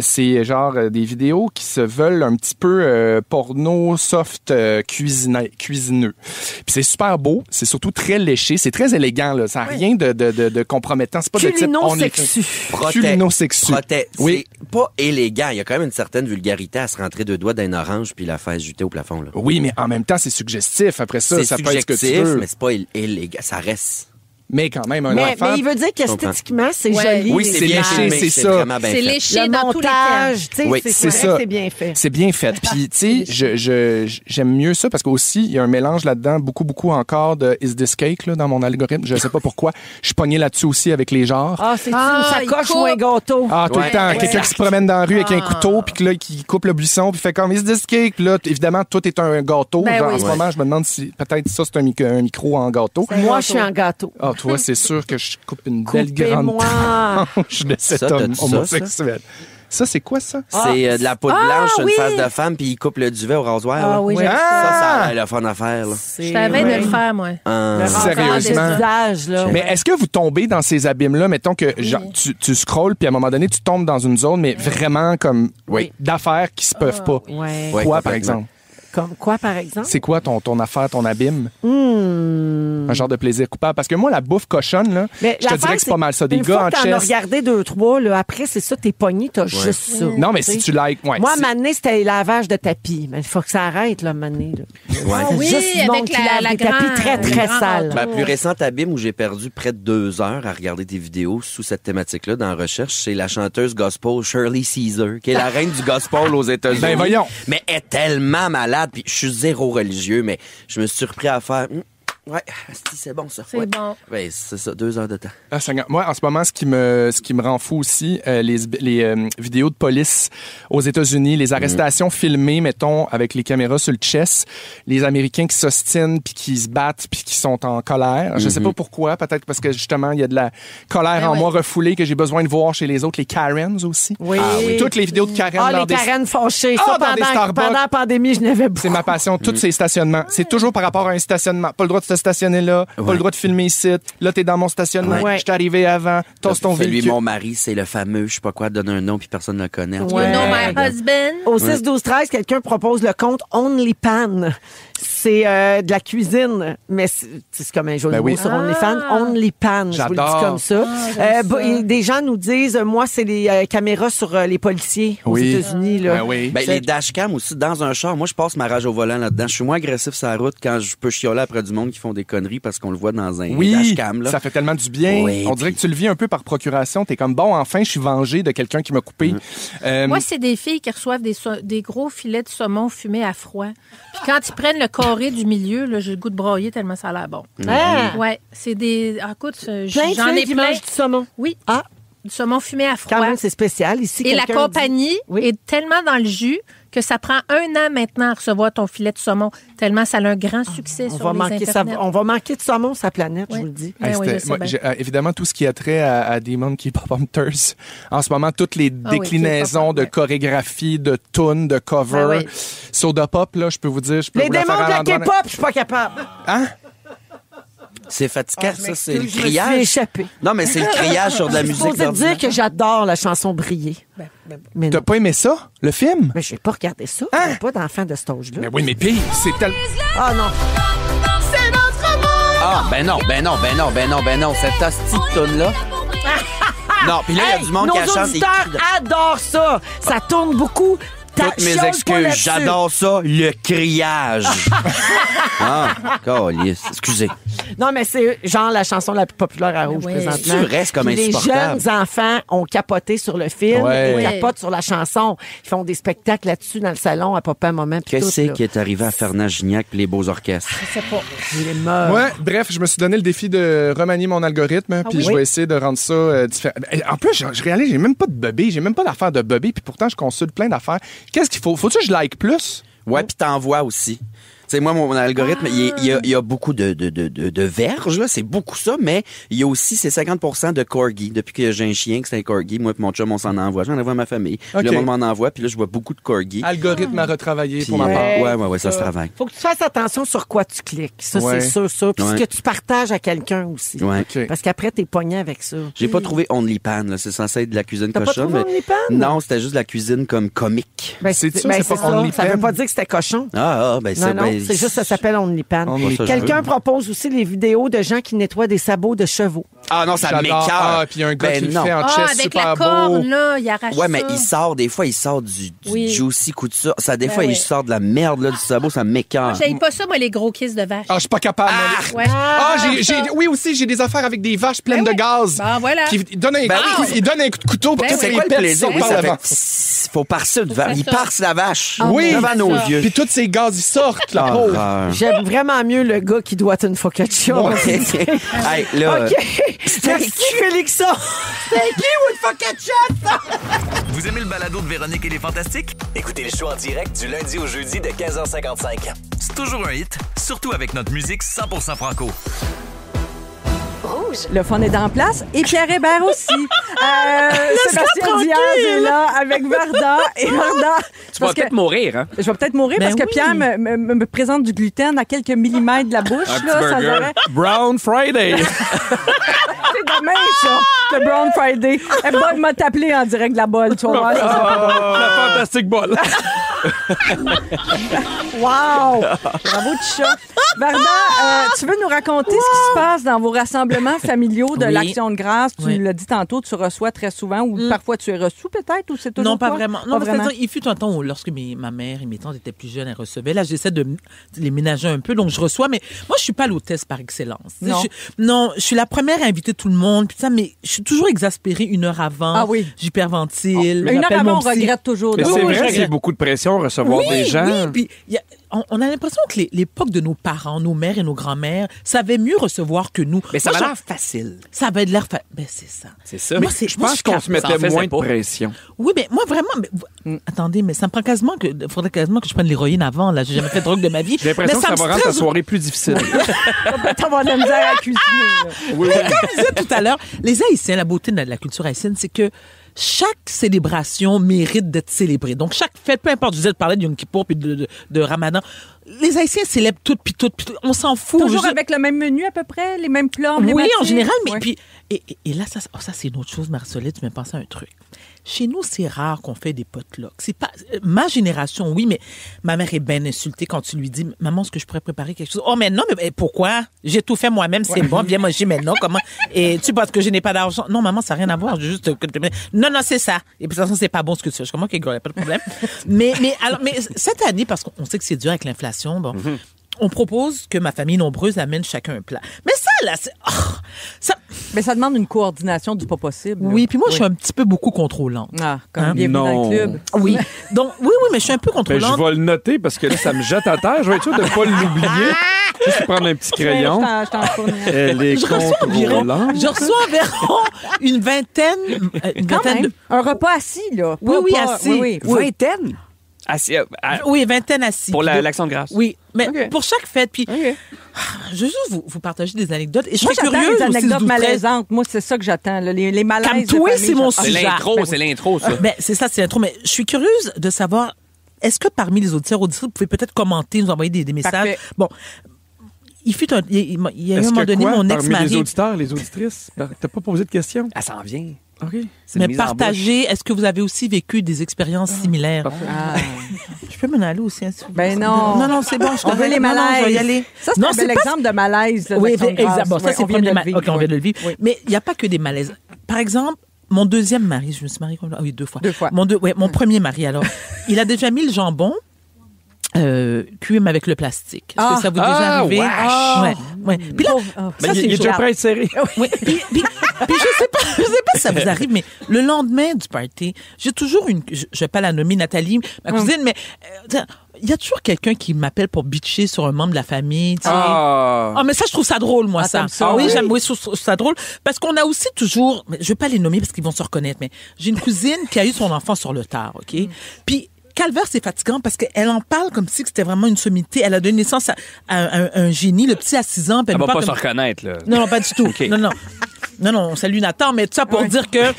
c'est genre des vidéos qui se veulent un petit peu porno, soft, cuisineux. Puis c'est super beau, c'est surtout très léché, c'est très élégant, là. Ça n'a rien de compromettant. C'est pas de type Culino-sexu. Culino-sexu. Oui. C'est pas élégant. Il y a quand même une certaine vulgarité à se rentrer deux doigts d'un orange puis la faire jeter au plafond, là. Oui, mais en même temps, c'est suggestif. Après ça, ça peut être ce que tu veux. Mais c'est pas élégant. Ça reste. Mais quand même, un mais enfant... il veut dire qu'esthétiquement, c'est joli. Oui, c'est léché, c'est ça. C'est léché dans tous les montage, oui, c'est ça. C'est bien fait. C'est bien fait. Puis, tu sais, j'aime mieux ça parce qu'aussi, il y a un mélange là-dedans, beaucoup encore de Is This Cake là, dans mon algorithme. Je sais pas pourquoi. Je suis pogné là-dessus aussi avec les genres. Ah, c'est une sacoche ou un gâteau? Ah, tout le temps. Quelqu'un qui se promène dans la rue avec un couteau, puis que là, qui coupe le buisson, puis fait comme Is This Cake? Puis là, évidemment, tout est un gâteau. En ce moment, je me demande si peut-être ça, c'est un micro en gâteau. Moi, je suis en gâteau. Ah, toi, c'est sûr que je coupe une belle grande tranche de cet homme homosexuel. Ça, c'est quoi, ça? C'est de la poudre blanche sur une face de femme, puis il coupe le duvet au rasoir. Ah oui, ça a le fun à faire. Là. Je t'avais de le faire, moi. Sérieusement. Mais est-ce que vous tombez dans ces abîmes-là? Mettons que genre, tu scrolles, puis à un moment donné, tu tombes dans une zone, mais vraiment comme d'affaires qui se peuvent pas. Quoi, par exemple? Comme quoi, par exemple? C'est quoi ton affaire, ton abîme? Un genre de plaisir coupable. Parce que moi, la bouffe cochonne, là, je te dirais que c'est pas mal ça. Des gars en chest. T'en as regardé 2-3, là, après, c'est ça, t'es pogné, t'as juste ça. Non, mais si tu likes... Moi, à un moment donné, c'était lavage de tapis. Mais il faut que ça arrête, là, à un moment donné. Oui, juste du monde qui lave des tapis très, très sales. Ma plus récente abîme où j'ai perdu près de 2 heures à regarder des vidéos sous cette thématique-là dans Recherche, c'est la chanteuse gospel Shirley Caesar, qui est la reine du gospel aux États-Unis. Ben voyons! Mais elle est tellement malade, puis je suis zéro religieux, mais je me suis surpris à faire... Ouais, c'est bon ça. C'est bon. Ouais, c'est ça, 2 heures de temps. Moi, en ce moment, ce qui me rend fou aussi, les vidéos de police aux États-Unis, les arrestations filmées, mettons, avec les caméras sur le chest, les Américains qui s'ostinent, puis qui se battent, puis qui sont en colère. Je sais pas pourquoi, peut-être parce que justement, il y a de la colère en moi refoulée que j'ai besoin de voir chez les autres, les Karens aussi. Oui. Toutes les vidéos de Karen dans les Karen fâchées. pendant la pandémie, je n'avais pas. C'est ma passion, tous ces stationnements. C'est toujours par rapport à un stationnement. Pas le droit de se stationner là, pas le droit de filmer ici. Là, t'es dans mon stationnement. Je suis arrivé avant. Tosse ton véhicule. Lui, mon mari, c'est le fameux, je sais pas quoi, donner un nom puis personne ne le connaît. You know my husband. Au 6-12-13, quelqu'un propose le compte OnlyPan. C'est de la cuisine, mais c'est comme un jeu de mots sur OnlyFans. OnlyPan, je vous le dis comme ça. Des gens nous disent, moi, c'est les caméras sur les policiers aux États-Unis. Là. Les dashcams aussi, dans un char, moi, je passe ma rage au volant là-dedans. Je suis moins agressif sur la route quand je peux chioler après du monde qui font des conneries parce qu'on le voit dans un dashcam. Là. Ça fait tellement du bien. On dirait que tu le vis un peu par procuration. T'es comme, bon, enfin, je suis vengé de quelqu'un qui m'a coupé. Moi, c'est des filles qui reçoivent des gros filets de saumon fumés à froid. Puis quand ils prennent le carré du milieu, là, j'ai le goût de broyer tellement ça a l'air bon. Ouais, c'est des... écoute, j'en ai plein. Du saumon. Oui. Du saumon fumé à froid. Quand même, c'est spécial. Ici, et la compagnie est tellement dans le jus que ça prend 1 an maintenant à recevoir ton filet de saumon, tellement ça a un grand succès sur les internets. On va manquer de saumon sur la planète, je vous le dis. Évidemment, tout ce qui a trait à des Monkey Pop Hunters. En ce moment, toutes les déclinaisons de chorégraphie, de tunes, de cover. Soda Pop, là, je peux vous dire... Les démons de la K-pop, je suis pas capable. Hein? C'est fatigant, ça, c'est le criage. Je me suis échappé. Non, mais c'est le criage sur de la musique. Je dire que j'adore la chanson Briller. Mais t'as pas aimé ça, le film? Mais j'ai pas regardé ça. J'ai pas d'enfant de cet âge-là. Mais oui, mais pire, c'est tellement... Ah non. C'est notre monde! Ah, ben non, cette hostie de toune-là. Non, puis là, il y a du monde qui chante. Nos auditeurs adorent ça. Ça tourne beaucoup. Toutes mes excuses, j'adore ça, le criage. Câlisse, excusez. Non, mais c'est genre la chanson la plus populaire à Rouge présentement. Tu restes comme insupportable. Les jeunes enfants ont capoté sur le film, ils capotent sur la chanson. Ils font des spectacles là-dessus dans le salon à papa, maman. Qu'est-ce qui est arrivé à Fernand Gignac et les beaux orchestres? Je sais pas. Il est mort. Ouais, bref, je me suis donné le défi de remanier mon algorithme, puis je vais essayer de rendre ça différent. En plus, je réalise, j'ai même pas de bébé, j'ai même pas d'affaires de bébé, puis pourtant, je consulte plein d'affaires. Qu'est-ce qu'il faut? Faut-tu que je like plus? Ouais, puis t'envoies aussi. Tu sais, moi, mon algorithme, il y a beaucoup de verges, là. C'est beaucoup ça, mais il y a aussi, c'est 50% de corgi. Depuis que j'ai un chien, que c'est un corgi, moi et mon chum, on s'en envoie. J'en envoie à ma famille. OK. Le monde m'en envoie, puis là, je vois beaucoup de corgi. Algorithme à retravailler pour ma Puis, part. ouais, ça se travaille. Faut que tu fasses attention sur quoi tu cliques. Ça, Ouais. c'est sûr, ça. Puis Ouais. ce que tu partages à quelqu'un aussi. Ouais. OK. Parce qu'après, t'es pogné avec ça. J'ai pas trouvé OnlyPan, là. C'est censé être de la cuisine T'as pas cochonne. trouvé mais... OnlyPan? Non, c'était juste de la cuisine comme comique. Ben, C'est ça, ben, c'est c'est pas ça. OnlyPan? Ça veut pas dire que c'était cochon. Ben Non, non, c'est juste ça s'appelle OnlyPan. OnlyPan. Quelqu'un propose aussi les vidéos de gens qui nettoient des sabots de chevaux. Ah non, ça J'adore. m'écoeure. Ah, puis il y a un gars Ben qui le non. fait en chest avec super la beau. corne, là, il arrache Ouais, mais ça. des fois, il sort du Oui. juicy coup de ça. Des Ben fois, oui. il sort de la merde, là, du sabot, ça m'écoeure. J'aime pas ça, moi, les gros kisses de vache. Ah, je suis pas capable. moi. Ouais. Ah, oui, aussi, j'ai des affaires avec des vaches pleines de gaz. Ben voilà. Qui donnent un, ils donnent un coup de couteau pour Ben que oui. les quoi le pets plaisir? sortent Oui, par ça l'avant. faut parser de vache. Il ça. parse la vache. Oui. Devant nos ça. yeux. Puis tous ces gaz, ils sortent, la pauvre. Horreur. J'aime vraiment mieux le gars qui doit une focaccia. Hey, là, OK. Merci, Félixon. Thank you, une focaccia. Vous aimez le balado de Véronique et les Fantastiques? Écoutez le show en direct du lundi au jeudi de 15h55. C'est toujours un hit, surtout avec notre musique 100% franco. Le fun est en place. Et Pierre Hébert aussi. Sébastien Diaz est là avec Varda. Et Varda... Tu vas peut-être mourir, hein? Je vais peut-être mourir parce que Pierre me présente du gluten à quelques millimètres de la bouche. Un là, petit ça burger. devrait- Brown Friday. C'est demain, ça. Le Brown Friday. Elle va m'a t'appeler en direct de la bolle. Tu vas voir, ça sera pas drôle. La fantastique bol. Wow! Bravo, Tcha. Varda, tu veux nous raconter ce qui se passe dans vos rassemblements familiaux de Oui. l'Action de grâce? Tu Oui. l'as dit tantôt, tu reçois très souvent ou parfois tu es reçu peut-être ou c'est toujours Non, pas toi? vraiment. Non, c'est-à-dire, il fut un temps où, lorsque ma mère et mes tantes étaient plus jeunes, elles recevaient. Là, j'essaie de les ménager un peu, donc je reçois. Mais moi, je suis pas l'hôtesse par excellence. Non. Je suis la première à inviter tout le monde. Puis ça, mais je suis toujours exaspérée une heure avant. Ah oui. J'hyperventile. Mais une heure j'appelle avant, mon on psy. regrette toujours. Mais de- c'est Oui, vrai, je c'est beaucoup de pression recevoir des gens. Oui, puis on a l'impression que l'époque de nos parents, nos mères et nos grands-mères savaient mieux recevoir que nous. Mais ça Moi, va l'air facile. Ça avait l'air Ben, c'est ça. C'est ça. Moi, Je pense qu'on se mettait moins de pression. Oui, mais moi, vraiment... Attendez, mais ça me prend quasiment que... faudrait quasiment que je prenne l'héroïne avant, là. J'ai jamais fait de drogue de ma vie. J'ai l'impression Mais que ça me va rendre ta stresse. soirée plus difficile. On va peut-être avoir de la misère à cuisiner. là. Oui, Mais comme je disais tout à l'heure, les Haïtiens, la beauté de la culture haïtienne, c'est que chaque célébration mérite d'être célébrée. Donc, chaque fête, peu importe, je disais de parler de Yom Kippour puis de Ramadan, les Haïtiens célèbrent toutes, puis toutes. On s'en fout. Toujours Je- avec le même menu à peu près, les mêmes plats Oui, emblématiques? en général, mais Ouais. puis et là ça c'est une autre chose, Marie-Soleil, tu m'as pensé à un truc. Chez nous, c'est rare qu'on fait des potlucks. C'est pas ma génération, oui, mais ma mère est bien insultée quand tu lui dis maman, est-ce que je pourrais préparer quelque chose? Oh mais non, mais pourquoi? J'ai tout fait moi-même, c'est bon, viens manger maintenant, comment? Et tu penses que je n'ai pas d'argent? Non, maman, ça n'a rien à voir, juste non, c'est ça. Et puis de toute façon, c'est pas bon ce que tu fais. Je comprends qu'il n'y a pas de problème. mais cette année, parce qu'on sait que c'est dur avec l'inflation, bon. On propose que ma famille nombreuse amène chacun un plat. Mais ça, là, ça... Mais ça demande une coordination du pas possible. Oui, puis moi, je suis un petit peu beaucoup contrôlante. Ah, comme bienvenue dans le club. Oui. Donc, oui, mais je suis un peu Ben, contrôlante. je vais le noter parce que là, ça me jette à terre. Je vais être sûr de ne pas l'oublier. Juste prendre un petit crayon. Je t'en fournis. Elle est Je reçois environ une vingtaine Quand même. de... Un repas assis, là. Oui, Pas- assis. Oui. Vingtaine? Oui, vingtaine assis. Pour l'action de grâce. Oui, mais OK. pour chaque fête. Puis, je veux juste vous partager des anecdotes. Et je Moi, serais j'attends curieuse les aussi anecdotes de 12-13. malaisantes. Moi, c'est ça que j'attends. là. Les malaises. Calme-toi, de famille, c'est mon j'attends. sujet. C'est l'intro, ça. Ben, c'est ça, c'est l'intro. Mais je suis curieuse de savoir, est-ce que parmi les auditeurs, auditrices, vous pouvez peut-être commenter, nous envoyer des messages? Parfait. Bon. Il y a eu un Est-ce moment que donné, quoi, mon parmi ex-mari. les auditeurs, les auditrices, t'as pas posé de questions? Elle s'en vient. OK. Mais partagez, est-ce que vous avez aussi vécu des expériences similaires? Ah. Je peux m'en aller aussi. Hein, si vous Ben voulez. non. Non, c'est bon. Je On veut les Non, non, malaises. je vais y aller. Ça, c'est Non, un bel pas- exemple de malaise. là, Oui, d'Action de grâce. exact. Bon, ça, Ouais, c'est on vient de le vivre. OK, on vient de le vivre. Oui. Mais il n'y a pas que des malaises. Par exemple, mon deuxième mari, je me suis mariée combien? Ah oui, 2 fois. 2 fois. Mon premier mari, alors, il a déjà mis le jambon cuit avec le plastique. Est-ce que ça vous est déjà arrivé? wesh! Ouais. Puis là, Oh, ça, c'est il est déjà prêt à être serré. oui, puis je sais pas si ça vous arrive, mais le lendemain du party, j'ai toujours je vais pas la nommer Nathalie, ma cousine, mais il y a toujours quelqu'un qui m'appelle pour bitcher sur un membre de la famille. Tu sais. Ah. Mais ça, je trouve ça drôle, moi, Ah, ça. t'aimes ça? Oui, Oui. j'aime, oui, je trouve ça drôle. Parce qu'on a aussi toujours, mais je vais pas les nommer parce qu'ils vont se reconnaître, mais j'ai une cousine qui a eu son enfant sur le tard, OK? Puis, calvaire, c'est fatigant parce qu'elle en parle comme si c'était vraiment une sommité. Elle a donné naissance à un génie, le petit à 6 ans. Elle va pas se reconnaître, là. Non, pas du tout. Okay. Non, salut Nathan, mais tout ça pour dire que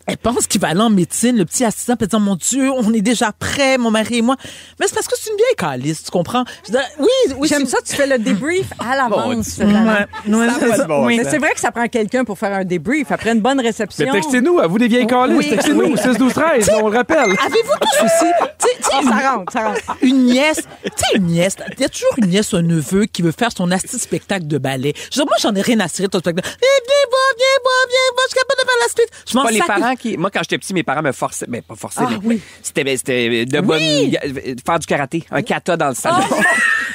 elle pense qu'il va aller en médecine, le petit assistant, puis elle dit, mon Dieu, on est déjà prêts, mon mari et moi. Mais c'est parce que c'est une vieille calice, tu comprends? Je dis, oui. J'aime ça, tu fais le débrief à l'avance. Mais c'est vrai que ça prend quelqu'un pour faire un débrief après une bonne réception. Mais textez-nous, à vous des vieilles calices, textez-nous, 6, 12, 13, on le rappelle. Avez-vous tous aussi? Ça rentre. Une nièce, il y a toujours une nièce ou un neveu qui veut faire son asti spectacle de ballet. Je dis, moi, j'en ai rien à cirer de ton spectacle. Viens, je suis capable de faire la suite. Je m'en les parents moi, quand j'étais petit, mes parents me forçaient. Mais pas forcés, mais c'était de bonne. Faire du karaté. Un kata dans le salon.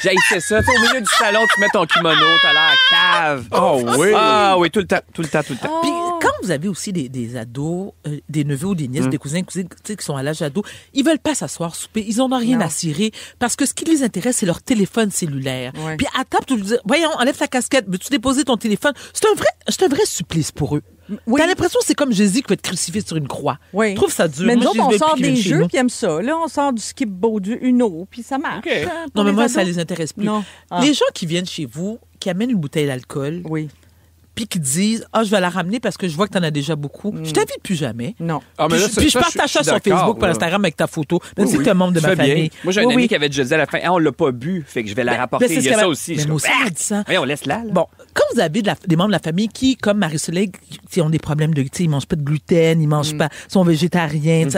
J'haïssais ça. Au milieu du salon, tu mets ton kimono, t'as l'air cave. Oh oui. Ah oui, tout le temps. Puis quand vous avez aussi des ados, des neveux ou des nièces, des cousins, cousines qui sont à l'âge ado, ils veulent pas s'asseoir souper. Ils en ont rien à cirer parce que ce qui les intéresse, c'est leur téléphone cellulaire. Ouais. Puis à table, tu lui dis, voyons, enlève ta casquette, veux-tu déposer ton téléphone? C'est un vrai supplice pour eux. Oui. T'as l'impression que c'est comme Jésus qui va être crucifié sur une croix. Oui. Je trouve ça dur. Mais nous autres, on sort des jeux puis aiment ça. Là, on sort du skip beau, du Uno, puis ça marche. Okay. Non, mais moi, ça les intéresse plus. Non. Les gens qui viennent chez vous, qui amènent une bouteille d'alcool, puis qui disent, je vais la ramener parce que je vois que t'en as déjà beaucoup. Je t'invite plus jamais. Non. Puis je partage ça sur Facebook, par Instagram avec ta photo, même si t'es un membre de ma famille. Moi, j'ai un ami qui avait déjà dit à la fin, on l'a pas bu, fait que je vais la rapporter. Il y a ça aussi. Mais moi aussi, on dit ça. On laisse là. Bon, quand vous avez des membres de la famille qui, comme Marie-Soleil, qui ont des problèmes de, ils mangent pas de gluten, ils mangent pas, sont végétariens,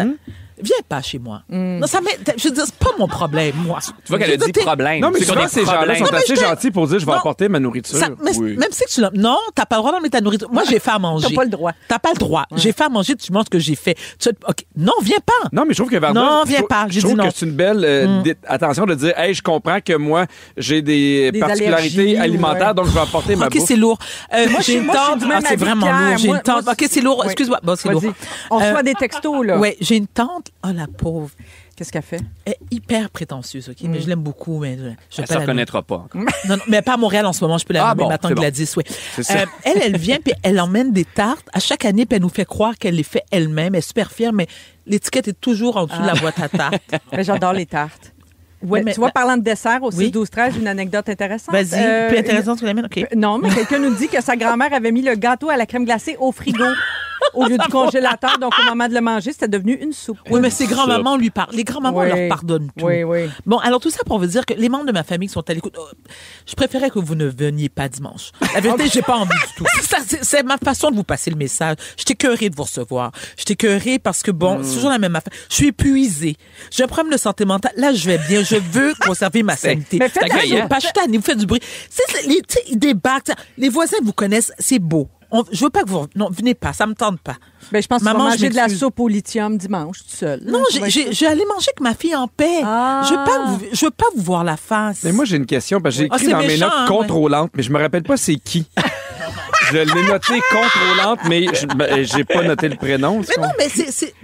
viens pas chez moi. Non, je veux dire, c'est pas mon problème, moi. Tu vois qu'elle a dit problème. Non, mais souvent, ces gens-là sont assez gentils pour dire, je vais apporter ma nourriture. Même si tu non, t'as pas le droit d'emmener ta nourriture. Moi, j'ai fait à manger. T'as pas le droit. T'as pas le droit. J'ai fait à manger, tu manges ce que j'ai fait. Non, viens pas. Non, mais je trouve que non, viens pas. Je trouve que c'est une belle attention de dire, hey, je comprends que moi, j'ai des particularités alimentaires, donc je vais apporter ma bouffe. OK, c'est lourd. Moi, j'ai une tante. C'est vraiment lourd. J'ai une tante. OK, c'est lourd. Excuse-moi. Bon, c'est lourd. On reçoit des textos, là. Oui, j'ai une tante. Oh, la pauvre. Qu'est-ce qu'elle fait? Elle est hyper prétentieuse, OK? Mais je l'aime beaucoup. Mais elle ne reconnaîtra pas. Non, mais pas à Montréal en ce moment. Je peux la nommer maintenant Gladys, oui. Elle vient, puis elle emmène des tartes à chaque année, puis elle nous fait croire qu'elle les fait elle-même. Elle est super fière, mais l'étiquette est toujours en dessous de la boîte à tartes. Mais j'adore les tartes. Oui, mais tu vois, parlant de dessert au 6-12-13, une anecdote intéressante. Vas-y, plus intéressante que la mienne, OK. Non, mais quelqu'un nous dit que sa grand-mère avait mis le gâteau à la crème glacée au frigo au lieu du congélateur. Donc, au moment de le manger, c'était devenu une soupe. Oui, mais ses grands-mamans lui parlent. Les grands-mamans leur pardonnent tout. Oui. Bon, alors tout ça pour vous dire que les membres de ma famille qui sont à l'écoute, je préférais que vous ne veniez pas dimanche. La vérité, j'ai pas envie du tout. C'est ma façon de vous passer le message. Je t'ai écœurée de vous recevoir. Je t'ai écœurée parce que, c'est toujours la même affaire. Je suis épuisée. J'ai un problème de santé mentale. Là, je vais bien. Je veux conserver ma sanité. Mais faites pas vous faites du bruit. Ils débarquent. Les voisins vous connaissent. C'est beau. Je veux pas que vous... Non, venez pas, ça me tente pas. Ben, je pense que tu vas manger de la soupe au lithium dimanche, tout seul. Non, j'ai allé manger avec ma fille en paix. Je veux pas vous voir la face. Mais moi, j'ai une question, parce que j'ai écrit dans mes notes contrôlante, mais je me rappelle pas c'est qui. Je l'ai noté contrôlante, mais j'ai pas noté le prénom. Mais non, mais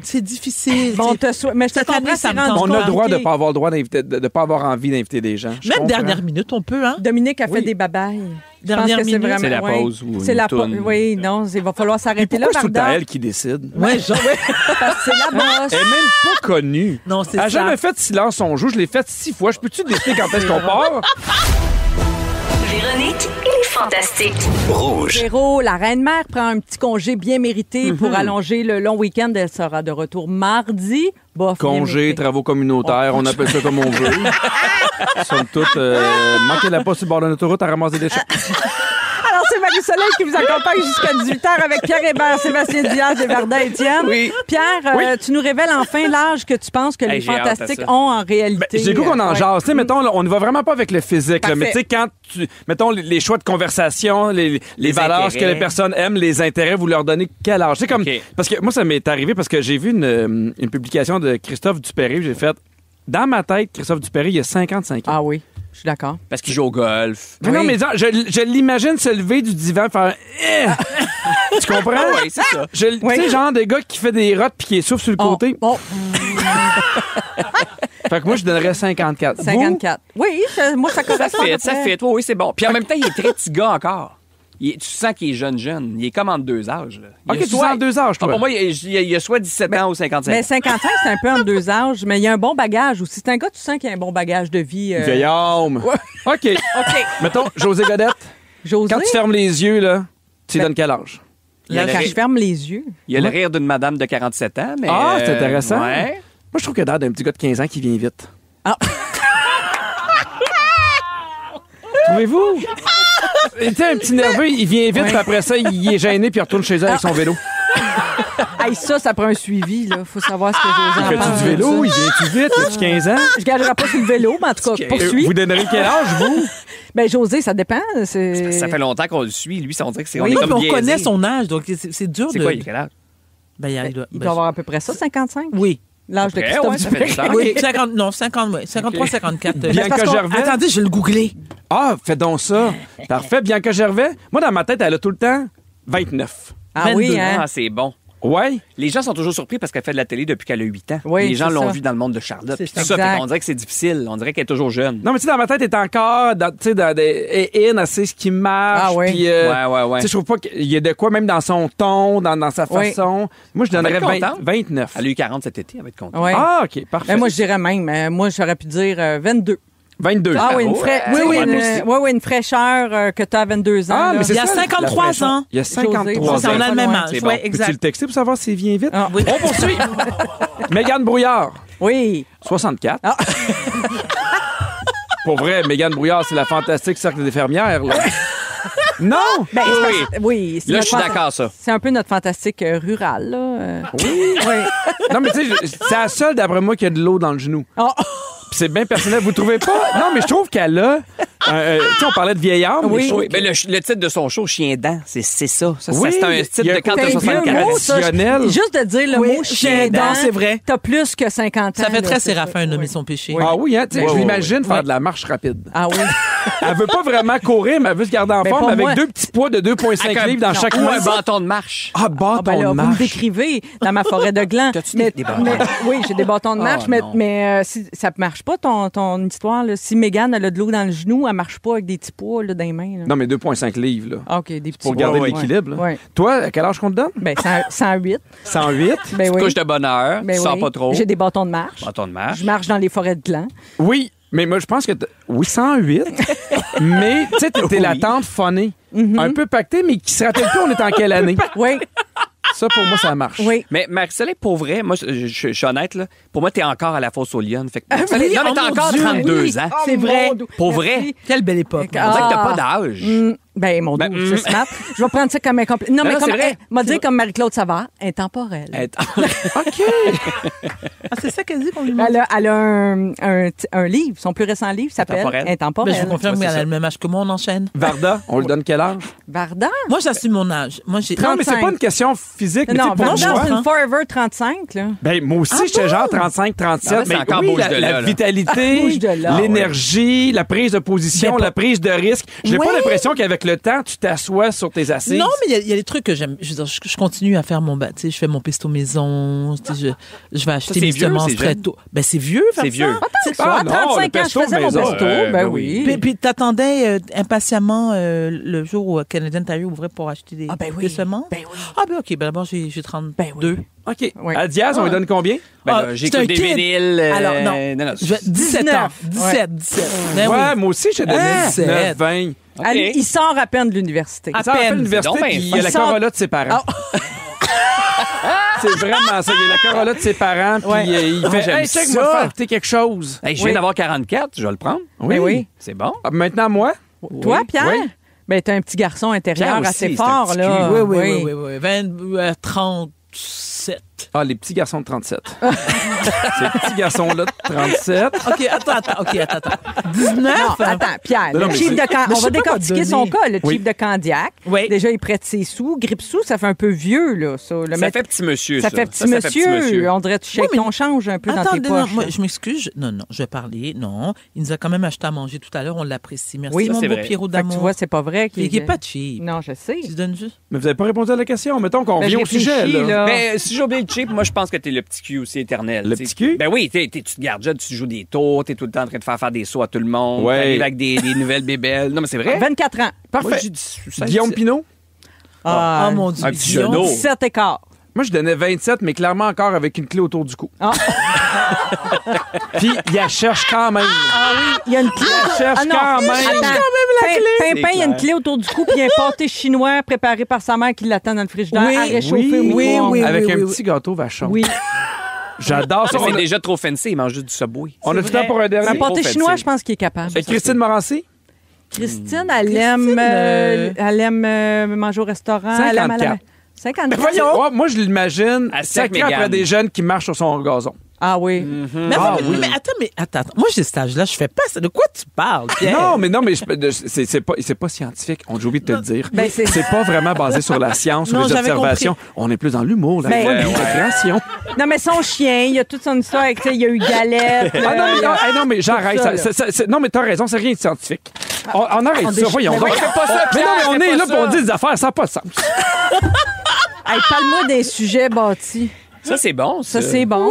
c'est difficile. Bon, mais je te comprends, ça me on a le droit de pas avoir le droit d'inviter, de pas avoir envie d'inviter des gens. Même dernière minute, on peut, hein? Dominique a fait des babayes. Dernière minute, c'est la pause ou c'est la pause. Oui, non, il va falloir s'arrêter là. Pourquoi c'est tout le temps elle qui décide? Oui, parce que c'est la bosse. Elle est même pas connue. Non, c'est ça. Elle n'a jamais fait silence on joue. Je l'ai fait 6 fois. Je peux-tu décider quand est-ce qu'on part? Véronique et les Fantastiques. Rouge. Véro, la reine-mère prend un petit congé bien mérité pour allonger le long week-end. Elle sera de retour mardi. Bof, congé, travaux communautaires, on appelle ça comme on veut. Somme toute, manquez-la pas sur le bord de l'autoroute à ramasser des déchets. Alors, c'est Marie-Soleil qui vous accompagne jusqu'à 18h avec Pierre Hébert, Sébastien Diaz et Verdun Étienne. Oui. Pierre, tu nous révèles enfin l'âge que tu penses que les Fantastiques ont en réalité. J'ai goût qu'on en jase. Mettons, là, on ne va vraiment pas avec le physique. Là, mais tu sais, quand mettons, les choix de conversation, les valeurs, ce que les personnes aiment, les intérêts, vous leur donnez quel âge? C'est comme, parce que moi, ça m'est arrivé parce que j'ai vu une publication de Christophe Dupéry. J'ai fait, dans ma tête, Christophe Dupéry, il a 55 ans. Ah oui. Je suis d'accord. Parce qu'il joue au golf. Mais non, mais je l'imagine se lever du divan et faire... Tu comprends? Oui, c'est ça. Tu sais, genre des gars qui fait des rottes puis qui essouffle sur le côté. Fait que moi, je donnerais 54. 54. Oui, moi, ça correspond. Ça fait. Oui, c'est bon. Puis en même temps, il est très petit gars encore. tu sens qu'il est jeune. Il est comme entre deux âges. Là. Il OK, a tu sens entre deux âges, toi. Pour moi, il a soit 17 ans ou 55 Mais ans. 55, c'est un peu entre deux âges, mais il y a un bon bagage aussi. C'est un gars, tu sens qu'il a un bon bagage de vie. Vieil homme. OK. Mettons, José Godette. José? Quand tu fermes les yeux, là, tu lui donnes quel âge? Là, quand je ferme les yeux. Il y a le rire d'une madame de 47 ans. Mais c'est intéressant. Ouais. Moi, je trouve qu'il y a l'air d'un petit gars de 15 ans qui vient vite. Ah. Trouvez-vous? Il était un petit nerveux, il vient vite, puis après ça, il est gêné, puis il retourne chez eux avec son vélo. Hey, ça prend un suivi, là. Faut savoir ce que José en pense. Fais-tu du vélo? Il vient-tu vite? Il a-tu 15 ans? Je ne gagerai pas sur le vélo, mais en tout cas, poursuis. Vous donnerez quel âge, vous? Ben, José, ça dépend. Ça fait longtemps qu'on le suit. Lui, on dirait que c'est Oui, on est comme on biaisé. connaît son âge, donc c'est dur de... C'est quoi, il a quel âge? Ben, il doit avoir à peu près ça, 55? Oui. L'âge de Ouais, Christophe ça fait du temps. Oui, 53, 54. Bianca Gervais. Attendez, je vais le googler. Ah, fais donc ça. Parfait. Bianca Gervais. Moi, dans ma tête, elle a tout le temps 29. Ah oui, hein? Ah, c'est bon. Ouais. Les gens sont toujours surpris parce qu'elle fait de la télé depuis qu'elle a 8 ans. Oui, les gens c'est l'ont ça. vue dans le monde de Charlotte. C'est Puis tout ça. ça, Exact. on dirait que c'est difficile. On dirait qu'elle est toujours jeune. Non, mais tu sais, dans ma tête, elle est encore dans des elle sait ce qui marche. Ah oui. Puis, Ouais. Tu sais, je trouve pas qu'il y a de quoi, même dans son ton, dans sa Oui. façon. Moi, je Elle va donnerais être contente. 29. Elle a eu 40 cet été, elle va être contente. Ouais. Ah, OK, parfait. Ben, moi, je dirais même. Moi, j'aurais pu dire 22. 22. Ah oui, une fraîcheur que tu as à 22 ans. Ah, là. mais c'est Il y a ça, 53 la fraîcheur. ans. Il y a 53 José, ans. On a le même âge. C'est Oui, bon. exact. Peux-tu le texter pour savoir s'il vient vite? Ah. Oui. On poursuit. Mégane Brouillard, Oui. 64. Ah. Pour vrai, Mégane Brouillard, c'est la fantastique cercle des fermières, là. Non! Ben, Oui, c'est oui. oui, c'est Là, notre je suis d'accord, ça. C'est un peu notre fantastique rural, là. Oui. Non, mais tu sais, c'est la seule, d'après moi, qui a de l'eau dans le genou. Oh. Puis c'est bien personnel. Vous trouvez pas? Non, mais je trouve qu'elle a... tu sais, on parlait de vieillard. mais je trouve Oui, mais le titre de son show, Chien dent, c'est ça. Oui, c'est un il y titre a de un quand côté t'as vieux 64 mot, ans. ça. Traditionnel. Juste de dire le Oui, mot chien chien dent, dent, c'est vrai. T'as plus que 50 ans. Ça fait là, très c'est Séraphin, ça. nommer son péché. Ah oui, hein? Tu sais, je Oui, l'imagine faire oui. de la marche rapide. Ah oui. Elle veut pas vraiment courir, mais elle veut se garder en Ben, forme pour avec moi- 2 petits poids de 2,5 livres dans chaque Ou main. un bâton de marche. Ah, bâton Ah ben là, de vous me marche. décrivez dans ma forêt de gland. T'as-tu Mais- des bâtons? mais- oui, j'ai des bâtons de marche, Oh, non. mais si, ça ne marche pas ton histoire. Là. Si Mégane elle a de l'eau dans le genou, elle marche pas avec des petits poids là, dans les mains. Là. Non, mais 2,5 livres, là. Ah, OK, des petits Pour poids. garder Ouais. l'équilibre. là. Ouais. Toi, à quel âge qu'on te donne? Ben, 108. 108? Ben oui. Couche de bonne heure, Ben tu sors oui. pas trop. J'ai des bâtons de marche. Bâton de marche. Je marche dans les forêts de gland. Oui, mais moi, je pense que... Oui, 108. Mais, tu sais, t'es la tante phonée. Un peu pactée, mais qui se rappelle plus on est en quelle année. Oui, Ça, pour moi, ça marche. oui. Mais Marie-Soleil, pour vrai, moi, je suis honnête, là, pour moi, t'es encore à la fosse aux lionnes. Fait que, Marie-Soleil, oui, non, mais oh t'as mon encore Dieu, 32 oui. ans. Oh, C'est vrai. mon Dieu. Pour Merci. vrai. Quelle belle époque. Ah. On dirait que t'as pas d'âge. Ben, mon Dieu, c'est smart. Je vais prendre ça comme un complet. Non, mais Non, comme, c'est vrai. m'a dit comme Marie-Claude Savard, intemporelle. OK. Ah, c'est ça qu'elle dit qu'on lui demande. Elle a un livre, son plus récent livre s'appelle Intemporelle. Intemporelle. Ben, je vous confirme Ouais, c'est qu'elle a ça. le même âge que moi, on enchaîne. Varda, on lui donne quel âge? Varda? Moi, j'assume mon âge. Moi, j'ai... Non, mais c'est 35. pas une question physique. mais Non, tu sais, pour Varda, moi, c'est une Forever 35, là. ben, moi aussi, j'étais genre 35, 37. Non, mais c'est mais encore oui, bouge de là, la là. vitalité, Bouge de là, l'énergie, la prise de position, Mais pas- la prise de risque. J'ai Ouais. pas l'impression qu'avec le temps, tu t'assois sur tes assises. Non, mais il y a des trucs que j'aime. Je veux dire, je continue à faire mon... Tu sais, je fais mon pesto maison. Tu sais, je vais acheter c'est mes vieux, semences c'est très jeune. tôt. Ben, c'est vieux, faire C'est ça. vieux. C'est Ça, Ah, à non, 35 le ans, je pesto faisais mon maison. pesto. Ben oui. Puis t'attendais impatiemment le jour où Canadian Tire ouvrait pour acheter des, Ah, ben oui. des semences? Ben oui. Ah, ben OK. Ben d'abord, j'ai 32. OK. Oui. À Diaz, on lui donne combien? Ben Ah, là, c'est j'écoute un des kid. vinyles. Alors, non. Je vais 17 ans. 17. Ben ouais, oui. moi aussi, j'ai donné Hein? 19, 20. OK. Il sort à peine de l'université. Ça, après peine. l'université, C'est donc puis bien il y a la fin. Corolla de ses parents. C'est vraiment ça. Il y a la Corolla de ses parents, puis Ouais. il fait j'aime hey, check, ça. moi, faire écouter quelque chose. Hey, je viens d'avoir 44, je vais le prendre. Ben oui. C'est bon. Ah, maintenant, moi? Toi, Pierre? Oui. Ben, t'as un petit garçon intérieur Pierre assez aussi, c'est un fort, petit là. cul. Oui. 37. Ah, les petits garçons de 37. Ces petits garçons-là de 37. OK, attends. 19? Non, attends, Pierre, Non, le mais chief c'est- de Candiac, Mais on je va sais pas quoi décortiquer son donner. cas, le Oui. chief de Candiac. Oui. Déjà, il prête ses sous. Grippe-sous, ça fait un peu vieux, là. Ça, le Ça mettre- fait petit monsieur, ça ça. fait petit Ça fait monsieur. On dirait que tu shakes Oui, mais- ton change un peu dans tes Attendez, non, poches. moi, je m'excuse. Non, je vais parler. Non, il nous a quand même acheté à manger tout à l'heure. On l'apprécie. Merci, Oui, ça, mon c'est beau vrai. Pierrot Fait que d'amour. tu vois, c'est pas vrai qu'il Il est pas cheap. Non, je sais. Tu donnes juste... Mais vous n'avez pas répondu à la question. Mettons qu'on Ben, vient je au sujet. réfléchis, Là. là. Mais si j'ai oublié le pitcher, puis moi, je pense que t'es le petit cul aussi éternel. Le t'sais. petit cul? Ben oui, tu te gardes jeune, tu joues des tours, t'es tout le temps en train de faire des sauts à tout le monde, Ouais. t'arrives avec des nouvelles bébelles. Non, mais c'est vrai. 24 ans. Parfait. Moi, j'ai 16, Guillaume 17. Pinot? Ah, mon Dieu. Un petit Guillaume. genou. 17 écarts. Moi, je donnais 27, mais clairement encore avec une clé autour du cou. Ah. Puis, il la cherche quand même. Ah oui, il y a une clé. Il la cherche non, quand même. attends. Pimpin, il y a une clair. clé autour du cou, puis il y a un pâté chinois préparé par sa mère qui l'attend dans le frigidaire Oui, à réchauffer au oui, micro-ondes. oui, Avec un oui. petit gâteau vachon. Oui. J'adore ça. Ça, c'est déjà trop fancy, il mange juste du Subway. On a du temps pour un Un dernier. pâté trop chinois, fancy. je pense qu'il est capable. Christine Morancy? Christine, elle aime manger au restaurant. Elle aime 54. 54. Voyons. Ouais, moi, je l'imagine À sec, sacré après Mégane. des jeunes qui marchent sur son gazon. Ah oui. Mais, Ah, attends, oui. mais attends. Moi, j'ai cet âge-là, je fais pas ça. De quoi tu parles, Pierre? Non, mais c'est pas scientifique. J'ai oublié de te le dire. Ben, c'est- c'est pas vraiment basé sur la science, sur Non, les j'avais observations. On est plus dans l'humour, la Ben, création. Non, mais son chien, il y a toute son histoire avec, tu sais, il y a eu Galette. Ah non, mais, non, mais j'arrête. Tout ça, Non, mais t'as raison, c'est rien de scientifique. On arrête on ça, déchire- voyons Mais donc. voyons pas ça, Mais non, mais on Pierre, est fais là pas pour ça. dire des affaires, ça n'a pas de sens. Hey, parle-moi des sujets bâtis. Ça, c'est bon. Ça, c'est bon.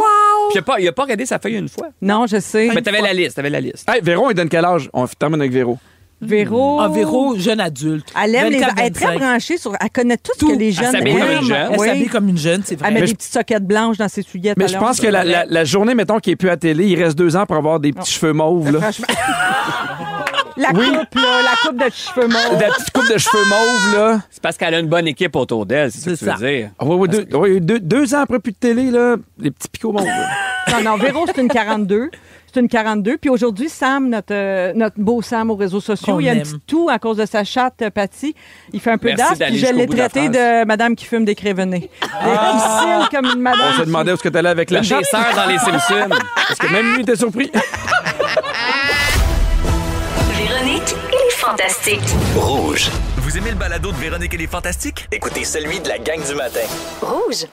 Puis il a pas regardé sa feuille une fois. Non, je sais. Mais t'avais la liste. Hey, Véro, il donne quel âge? On termine avec Véro. Véro. Ah, Véro, jeune adulte. Elle aime les. 24, Elle est très 25. branchée sur. Elle connaît tout ce que les jeunes s'habille comme une aiment. jeune. Elle Oui. s'habille comme une jeune, c'est Elle vrai. met Mais des je- petites soquettes blanches dans ses souillettes. Mais je pense que la journée, mettons, qui est plus à télé, il reste 2 ans pour avoir des petits cheveux mauves, là. Franchement. La coupe, là, la coupe de cheveux mauves. La petite coupe de cheveux mauves, là. C'est parce qu'elle a une bonne équipe autour d'elle, c'est ça que tu veux dire. Ah, ouais, 2 ans après plus de télé, là, les petits picots mauves. là. Non, Véro, c'est une 42. C'est une 42. Puis aujourd'hui, Sam, notre beau Sam aux réseaux sociaux, Qu'on il a une aime. petite toux à cause de sa chatte, Patty. Il fait un peu Merci d'as, d'aller puis je jusqu'au l'ai bout de la traité de madame qui fume des crévenés. Il cille comme une madame. On se demandait où est-ce que t'allais avec la Une chatte. des sœurs dans les Simpsons. Parce que même lui était surpris. Véronique et les Fantastiques. Rouge. Vous aimez le balado de Véronique et les Fantastiques? Écoutez celui de la gang du matin. Rouge.